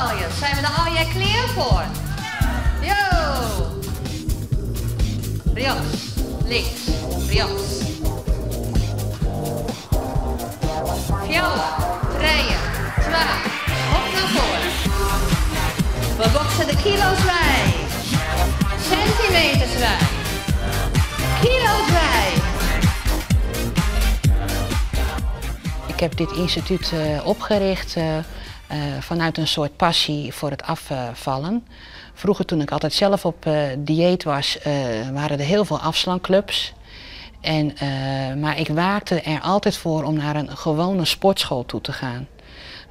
Australiërs. Zijn we er al jij klaar voor? Yo! Rechts, links, rechts. 4, 3, 2, op naar voren. We boksen de kilo's bij. Centimeters bij. Kilo's bij. Ik heb dit instituut opgericht vanuit een soort passie voor het afvallen. Vroeger, toen ik altijd zelf op dieet was, waren er heel veel afslankclubs. Maar ik waakte er altijd voor om naar een gewone sportschool toe te gaan.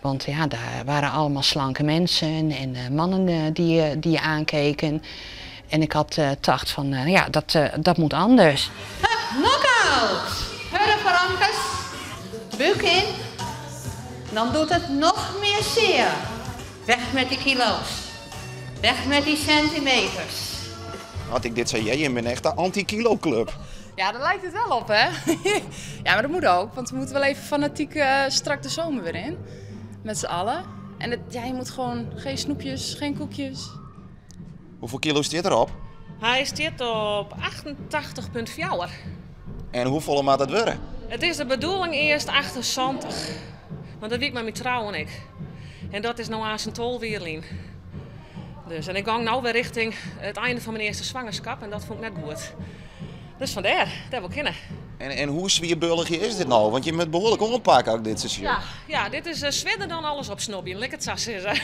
Want ja, daar waren allemaal slanke mensen en mannen die je aankeken. En ik had gedacht van, ja, dat moet anders. Knock-out! Hurren verankers. Buik in. Dan doet het nog meer zeer. Weg met die kilo's. Weg met die centimeters. Had ik dit zei, jij bent echt een anti-kilo-club. Ja, daar lijkt het wel op, hè? Ja, maar dat moet ook, want we moeten wel even fanatiek strak de zomer weer in. Met z'n allen. En je moet gewoon geen snoepjes, geen koekjes. Hoeveel kilo staat erop? Hij staat op 88,4. En hoeveel maat het worden? Het is de bedoeling eerst 78. Want dat weet ik met mijn trouw en ik. En dat is nou aan zijn tolweerlijn. Dus, en ik ga nu weer richting het einde van mijn eerste zwangerschap en dat vond ik net goed. Dus vandaar, dat wil ik kennen. En hoe zwierbullig is dit nou? Want je moet behoorlijk ompakken ook dit seizoen. Ja, dit is zwidder dan alles op snobje. Lekker het sas is.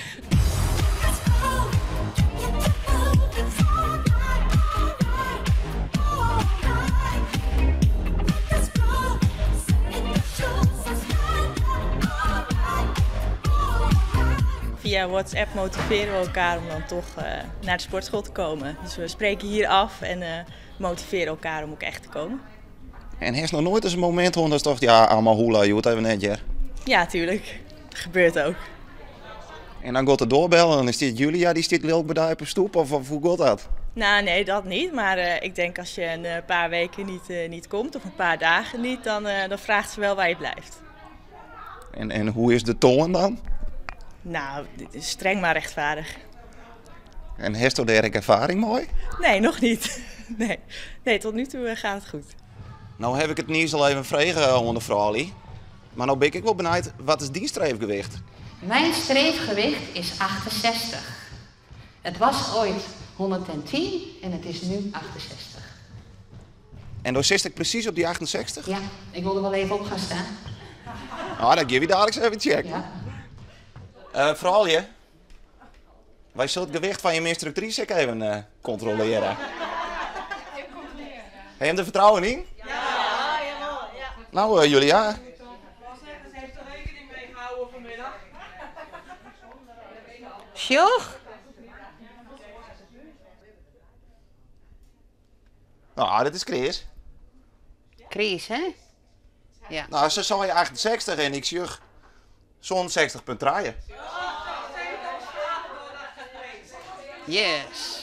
Via WhatsApp motiveren we elkaar om dan toch naar de sportschool te komen. Dus we spreken hier af en motiveren elkaar om ook echt te komen. En heeft nog nooit eens een moment gehad dat je dacht, ja, allemaal hula, je wordt even net, ja. Ja, tuurlijk. Dat gebeurt ook. En dan gaat het doorbellen en dan is dit Julia, die zit lelijk bij op de stoep, of hoe gaat dat? Nou, nee, dat niet. Maar ik denk als je een paar weken niet komt of een paar dagen niet, dan vraagt ze wel waar je blijft. En hoe is de toon dan? Nou, dit is streng maar rechtvaardig. En heeft u daar ervaring mooi? Nee, nog niet. Nee, tot nu toe gaat het goed. Nou heb ik het nieuws al even vragen onder vrouwlie. Maar nou ben ik wel benieuwd, wat is die streefgewicht? Mijn streefgewicht is 68. Het was ooit 110 en het is nu 68. En dan zit ik precies op die 68? Ja, ik wil er wel even op gaan staan. Nou, dan geef je dadelijk eens even check. Ja. Vrouwlie, wij zullen het gewicht van je instructrice ook even controleren. Heb je hem er vertrouwen in? Ja. Nou, Julia. Ze heeft er rekening mee gehouden vanmiddag. Sjoch? Nou, dit is Chris. Chris, hè? Ja. Nou, ze zou je 68 en ik zeg zo'n 60 punt draaien. Yes.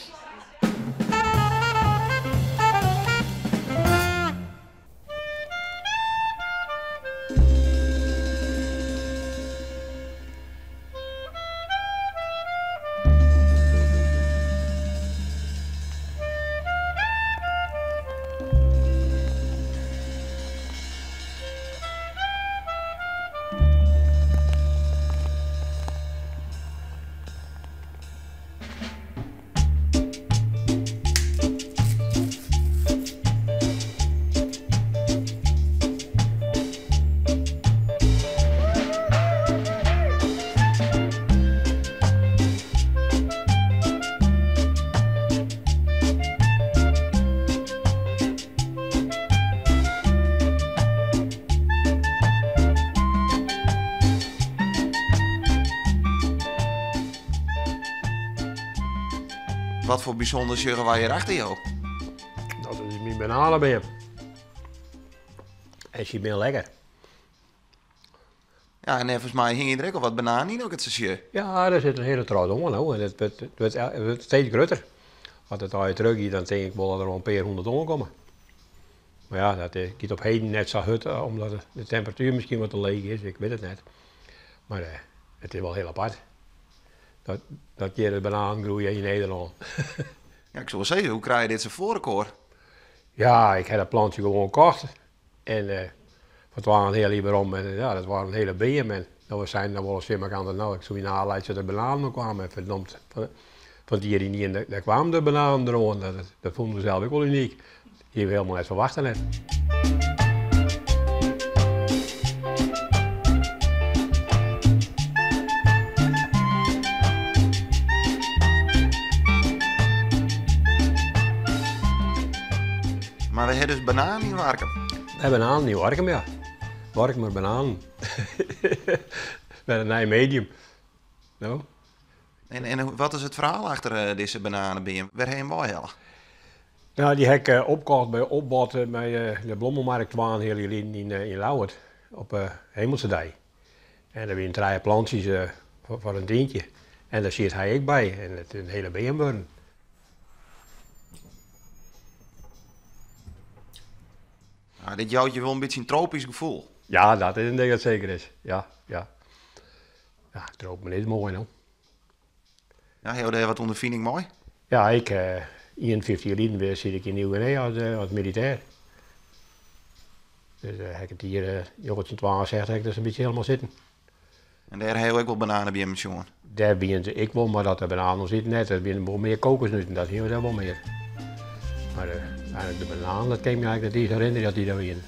Wat voor bijzonder zeggen wij hier achter jou? Dat is mijn bananenbeer. En ze ben lekker. Ja, en volgens mij hing je er ook al wat bananen in, ook het seizoen. Ja, daar zit een hele trout om nou. En het wordt steeds groter. Als het al je terug is, dan denk ik wel dat er wel een paar 100 omkomen. Maar ja, dat gaat op heden net zo goed, omdat de temperatuur misschien wat te leeg is, ik weet het net. Maar het is wel heel apart. dat je de banaan groeien in Nederland. Ja, ik zou wel zeggen, hoe krijg je dit zo voor elkaar? Ja, ik heb dat plantje gewoon gekocht. En het waren heel liever om. En ja, dat waren hele beeën. En we zijn dan wel eens weer aan het nou. Ik zou je naleidt dat de bananen kwamen. Verdomd. Van die hier niet. En daar kwamen de bananen erom. Dat vonden we zelf ook wel uniek. Die hebben we helemaal net verwacht net. Maar we hebben dus bananen in Warkum. We hebben bananen in Warkum, ja. Warkum maar bananen. Met een nieuw medium. Nou. En wat is het verhaal achter deze bananen bij je? Waarheen wil je hellen? Nou, die heb ik opgekocht bij opbod bij de Blommelmarkt waren heel in Lauwert. Op Hemelse Dij. En daar zijn 3 plantjes voor een tientje. En daar zit hij ook bij. En het is een hele beenburn. Nou, dit jouwt je wel een beetje een tropisch gevoel. Ja, dat is een ding dat zeker is. Ja. Ja, tropen is mooi, nou. Ja, heel de wat ondervinding mooi. Ja, ik 51 jaar weer zit ik in Nieuw-Guinea als militair. Dus heb ik het hier, jongetje 12 zegt, heb ik dus een beetje helemaal zitten. En daar heb ik wel bananen bij hem, jongen. Daar ben ik wel, maar dat de bananen zitten net. Er zijn wel meer kokosnoten, dat hier wel meer. Maar de banaan, dat kan ik me eigenlijk niet eens herinneren dat die daar in.